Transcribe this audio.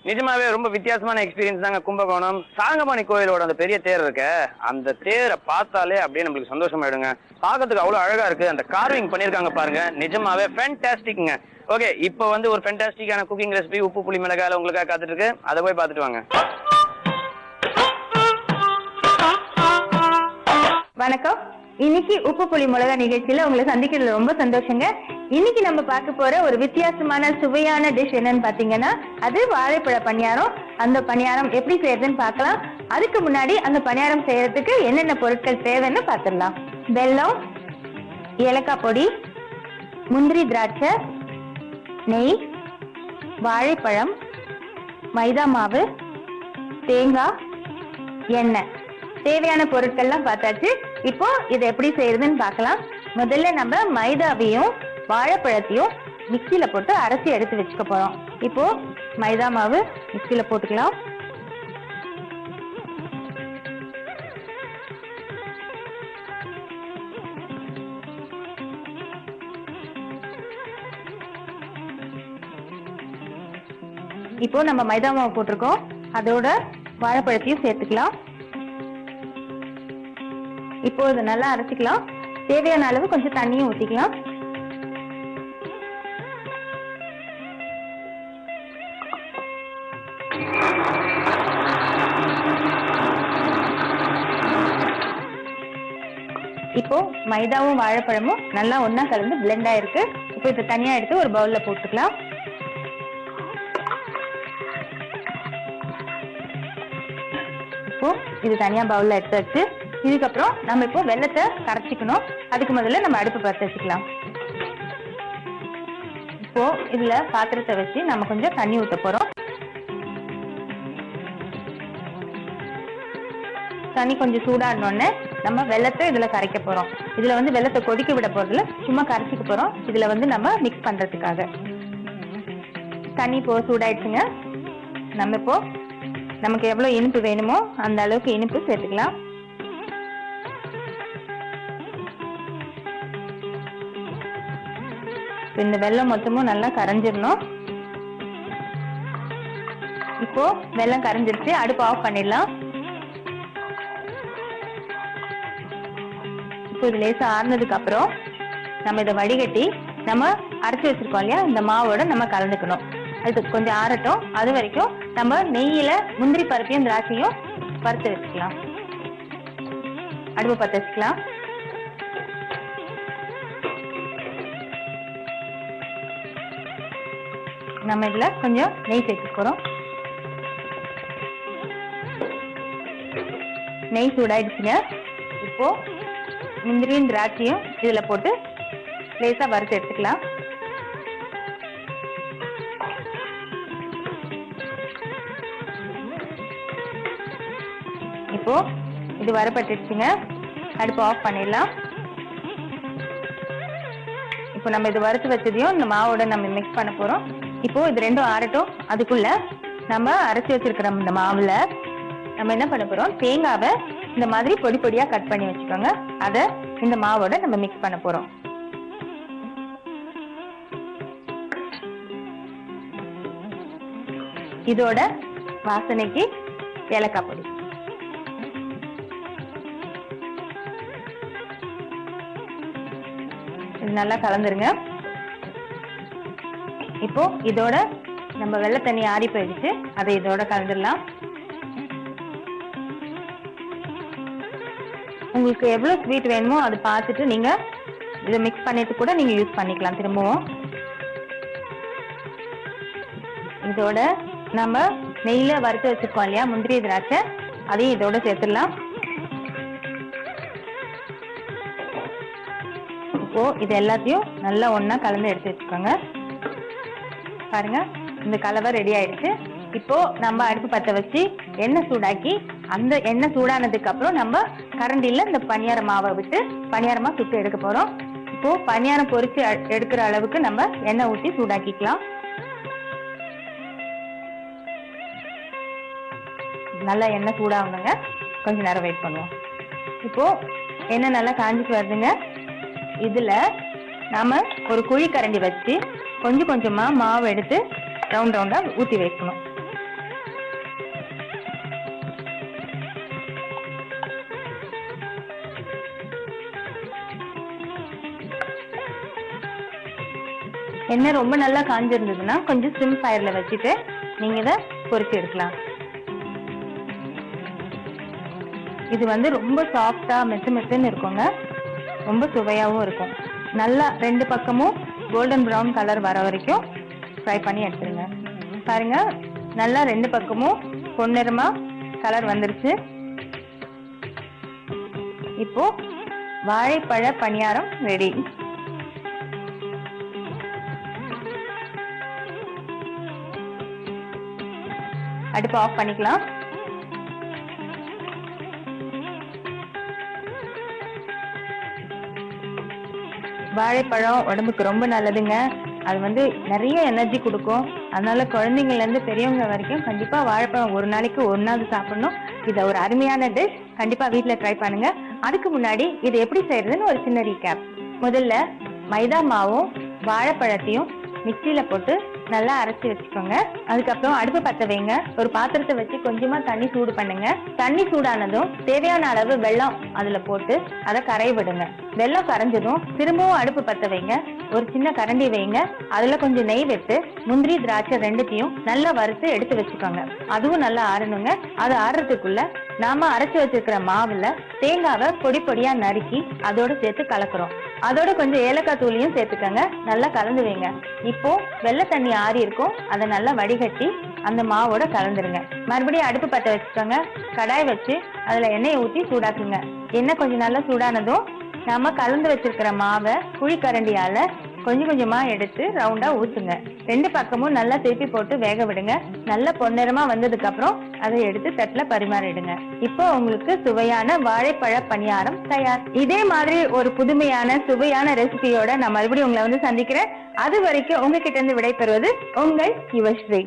நிஜமாவே ரொம்ப வித்தியாசமான எக்ஸ்பீரியன்ஸ் தாங்க கும்பகோணம். சாரங்கபாணி கோயிலோட அந்த பெரிய தேர் இருக்க, அந்த தேரை பார்த்தாலே அப்படியே நம்மளுக்கு சந்தோஷமாயிடுங்க. பார்க்கறதுக்கு அவ்வளவு அழகா இருக்கு. அந்த கார்விங் பண்ணிருக்காங்க பாருங்க, நிஜமாவே ஃபேன்டாஸ்டிக்ங்க. ஓகே, இப்போ வந்து ஒரு ஃபேன்டாஸ்டிக்கான குக்கிங் ரெசிபி உப்பு புளி மிளகாய் உங்களுக்காக காத்துட்டு இருக்கு. அதை போய் பார்த்துட்டு வாங்க. வணக்கம். இன்னைக்கு உப்பு புளி மிளகா நிகழ்ச்சியில உங்களை சந்திக்கிறது ரொம்ப சந்தோஷங்க. இன்னைக்கு நம்ம பார்க்க போற ஒரு வித்தியாசமான சுவையான டிஷ் என்னன்னு பாத்தீங்கன்னா, அது வாழைப்பழ பணியாரம். அந்த பணியாரம் எப்படி செய்யறதுன்னு பார்க்கலாம். அதுக்கு முன்னாடி அந்த பணியாரம் செய்யறதுக்கு என்னென்ன பொருட்கள் தேவைன்னு பார்த்துடலாம். வெல்லம், ஏலக்காய் பொடி, முந்திரி திராட்சை, நெய், வாழைப்பழம், மைதா மாவு, தேங்காய், எண்ணெய். தேவையான பொருட்கள்லாம் பார்த்தாச்சு. இப்போ இதை எப்படி செய்யறதுன்னு பார்க்கலாம். முதல்ல நம்ம மைதாவையும் வாழைப்பழத்தையும் மிக்சியில போட்டு அரைச்சி எடுத்து வச்சுக்க போறோம். இப்போ மைதா மாவு மிக்சியில போட்டுக்கலாம். இப்போ நம்ம மைதா மாவு போட்டிருக்கோம், அதோட வாழைப்பழத்தையும் சேர்த்துக்கலாம். இப்போ இதை நல்லா அரைச்சிக்கலாம். தேவையான அளவு கொஞ்சம் தண்ணியும் ஊற்றிக்கலாம். இப்போ மைதாவும் வாழைப்பழமும் நல்லா ஒன்னா கலந்து பிளெண்ட் ஆயிருக்கு. இப்போ இதை தனியா எடுத்து ஒரு பவுல்ல போட்டுக்கலாம். இப்போ இது தனியா பவுல்ல எடுத்து வச்சு, இதுக்கப்புறம் நம்ம இப்போ வெல்லத்தை கரைச்சிக்கணும். அதுக்கு முதல்ல நம்ம அடுப்பு பற்ற வச்சுக்கலாம். இப்போ இதுல பாத்திரத்தை வச்சு நம்ம கொஞ்சம் தண்ணி ஊத்த போறோம். தண்ணி கொஞ்சம் சூடானோடனே நம்ம வெல்லத்தை இதுல கரைக்க போறோம். இதுல வந்து வெல்லத்தை கொதிக்க விட போறதுல சும்மா கரைச்சிக்க போறோம். இதுல வந்து நம்ம மிக்ஸ் பண்றதுக்காக. தண்ணி இப்போ சூடாயிடுச்சுங்க. நம்ம இப்போ நமக்கு எவ்வளவு இனிப்பு வேணுமோ அந்த அளவுக்கு இனிப்பு சேர்த்துக்கலாம். இந்த வெல்லம் மொத்தமும் நல்லா கரைஞ்சிடணும். இப்போ வெல்லம் கரைஞ்சிருச்சு, அடுப்பு ஆஃப் பண்ணிடலாம். இப்போ இது லேசா ஆறுனதுக்கு அப்புறம் நம்ம இதை வடிகட்டி நம்ம அரைச்சி வச்சிருக்கோம் இல்லையா, இந்த மாவோட நம்ம கலந்துக்கணும். அது கொஞ்சம் ஆறட்டும். அது வரைக்கும் நம்ம நெய்யில முந்திரி பருப்பையும் திராட்சையும் வறுத்து வச்சுக்கலாம். அடுப்பு பற்ற வச்சுக்கலாம். நம்ம இதுல கொஞ்சம் நெய் சேர்த்து போறோம். நெய் சூடாயிடுச்சுங்க. இப்போ முந்திரியும் திராட்சையும் இதுல போட்டு லேசா வறுத்து எடுத்துக்கலாம். இப்போ இது வறுபட்டுடுச்சுங்க. அடுப்பு ஆஃப் பண்ணிடலாம். இப்போ நம்ம இது வறுத்து வச்சதையும் இந்த மாவோட நம்ம மிக்ஸ் பண்ண போறோம். இப்போ இது ரெண்டும் ஆறட்டும். அதுக்குள்ள நம்ம அரைச்சி வச்சிருக்கிற இந்த மாவுல நம்ம என்ன பண்ண போறோம், தேங்காவை இந்த மாதிரி பொடி பொடியா கட் பண்ணி வச்சுக்கோங்க. அதை இந்த மாவோட நம்ம மிக்ஸ் பண்ண போறோம். இதோட வாசனைக்கு ஏலக்காய் பொடி, இது நல்லா கலந்துருங்க. இப்போ இதோட நம்ம வெள்ளை தண்ணி ஆறி போயிடுச்சு, அதை இதோட கலந்துடலாம். உங்களுக்கு எவ்வளவு ஸ்வீட் வேணுமோ அதை பார்த்துட்டு நீங்க இதை மிக்ஸ் பண்ணிட்டு கூட நீங்க யூஸ் பண்ணிக்கலாம் திரும்பவும். இதோட நம்ம நெய்ல வறுத்து வச்சிருக்கோம் இல்லையா முந்திரி திராட்சை, அதையும் இதோட சேர்த்துடலாம். இப்போ இது எல்லாத்தையும் நல்லா ஒன்னா கலந்து எடுத்து வச்சுக்கோங்க. பாருங்க, இந்த கலவை ரெடி ஆயிடுச்சு. இப்போ நம்ம அடுப்பு பற்ற வச்சு எண்ணெய் சூடாக்கி, அந்த எண்ணெய் சூடானதுக்கு அப்புறம் நம்ம கரண்டில இந்த பணியார மாவை விட்டு பணியாரமா சுட்டு எடுக்க போறோம். இப்போ பணியாரம் பொரிச்சு எடுக்கிற அளவுக்கு நம்ம எண்ணெய் ஊற்றி சூடாக்கிக்கலாம். நல்லா எண்ணெய் சூடாகணுங்க. கொஞ்ச நேரம் வெயிட் பண்ணுவோம். இப்போ எண்ணெய் நல்லா காஞ்சிட்டு வருதுங்க. இதுல நாம ஒரு குழி கரண்டி வச்சு கொஞ்சம் கொஞ்சமா மாவு எடுத்து ரவுண்ட் ரவுண்டா ஊத்தி வைக்கணும். எண்ணெய் ரொம்ப நல்லா காஞ்சிருந்ததுன்னா கொஞ்சம் சிம் ஃபயர்ல வச்சுட்டு நீங்க இதை பொரிச்சு எடுக்கலாம். இது வந்து ரொம்ப சாஃப்டா மெத்துன்னு இருக்குங்க, ரொம்ப சுவையாவும் இருக்கும். நல்லா ரெண்டு பக்கமும் கோல்டன் ப்ரௌன் கலர் வர வரைக்கும் ஃப்ரை பண்ணி எடுத்துருங்க. பாருங்க, நல்லா ரெண்டு பக்கமும் பொன்னிறமா கலர் வந்துருச்சு. இப்போ வாழைப்பழ பணியாரம் ரெடி. அடுப்பு ஆஃப் பண்ணிக்கலாம். வாழைப்பழம் உடம்புக்கு ரொம்ப நல்லதுங்க. அது வந்து நிறைய எனர்ஜி கொடுக்கும். அதனால குழந்தைங்கள்ல இருந்து பெரியவங்க வரைக்கும் கண்டிப்பா வாழைப்பழம் ஒரு நாளைக்கு ஒன்னாவது சாப்பிடணும். இது ஒரு அருமையான டிஷ், கண்டிப்பா வீட்டுல ட்ரை பண்ணுங்க. அதுக்கு முன்னாடி இது எப்படி செய்யறதுன்னு ஒரு சின்ன ரீகேப். முதல்ல மைதா மாவும் வாழைப்பழத்தையும் மிக்சியில போட்டு நல்லா அரைச்சி வச்சுக்கோங்க. அதுக்கப்புறம் அடுப்பு பற்ற வைங்க. ஒரு பாத்திரத்தை வச்சு கொஞ்சமா தண்ணி சூடு பண்ணுங்க. தண்ணி சூடானதும் தேவையான அளவு வெல்லம் அதுல போட்டு அதை கரைய விடுங்க. வெல்லம் கரைஞ்சதும் திரும்பவும் அடுப்பு பற்ற வைங்க. ஒரு சின்ன கரண்டி வைங்க. அதுல கொஞ்சம் நெய் விட்டு முந்திரி திராட்சை ரெண்டுத்தையும் நல்லா வறுத்து எடுத்து வச்சுக்கோங்க. அதுவும் நல்லா ஆறணுங்க. அது ஆறுறதுக்குள்ள நாம அரைச்சு வச்சிருக்கிற மாவுல தேங்காவை பொடி பொடியா நறுக்கி அதோட சேர்த்து கலக்குறோம். அதோட கொஞ்சம் ஏலக்காய் தூளியும் சேர்த்துக்கோங்க. நல்லா கலந்து வைங்க. இப்போ வெள்ளை தண்ணி ஆறி இருக்கும், அதை நல்லா வடிகட்டி அந்த மாவோட கலந்துருங்க. மறுபடியும் அடுப்பு பற்ற வச்சுக்கோங்க. கடாய் வச்சு அதுல எண்ணெயை ஊற்றி சூடாக்குங்க. எண்ணெய் கொஞ்சம் நல்லா சூடானதும் நாம கலந்து வச்சிருக்கிற மாவை குழிக்கரண்டியால கொஞ்சம் கொஞ்சமா எடுத்து ரவுண்டா ஊத்துங்க. ரெண்டு பக்கமும் நல்லா திருப்பி போட்டு வேக விடுங்க. நல்ல பொன்னிறமா வந்ததுக்கு அப்புறம் அதை எடுத்து தட்டுல பரிமாறிடுங்க. இப்போ உங்களுக்கு சுவையான வாழைப்பழ பணியாரம் தயார். இதே மாதிரி ஒரு புதுமையான சுவையான ரெசிபியோட நான் மறுபடியும் உங்களை வந்து சந்திக்கிறேன். அது வரைக்கும் உங்ககிட்ட இருந்து விடைபெறுவது உங்கள் யுவஸ்ரீ.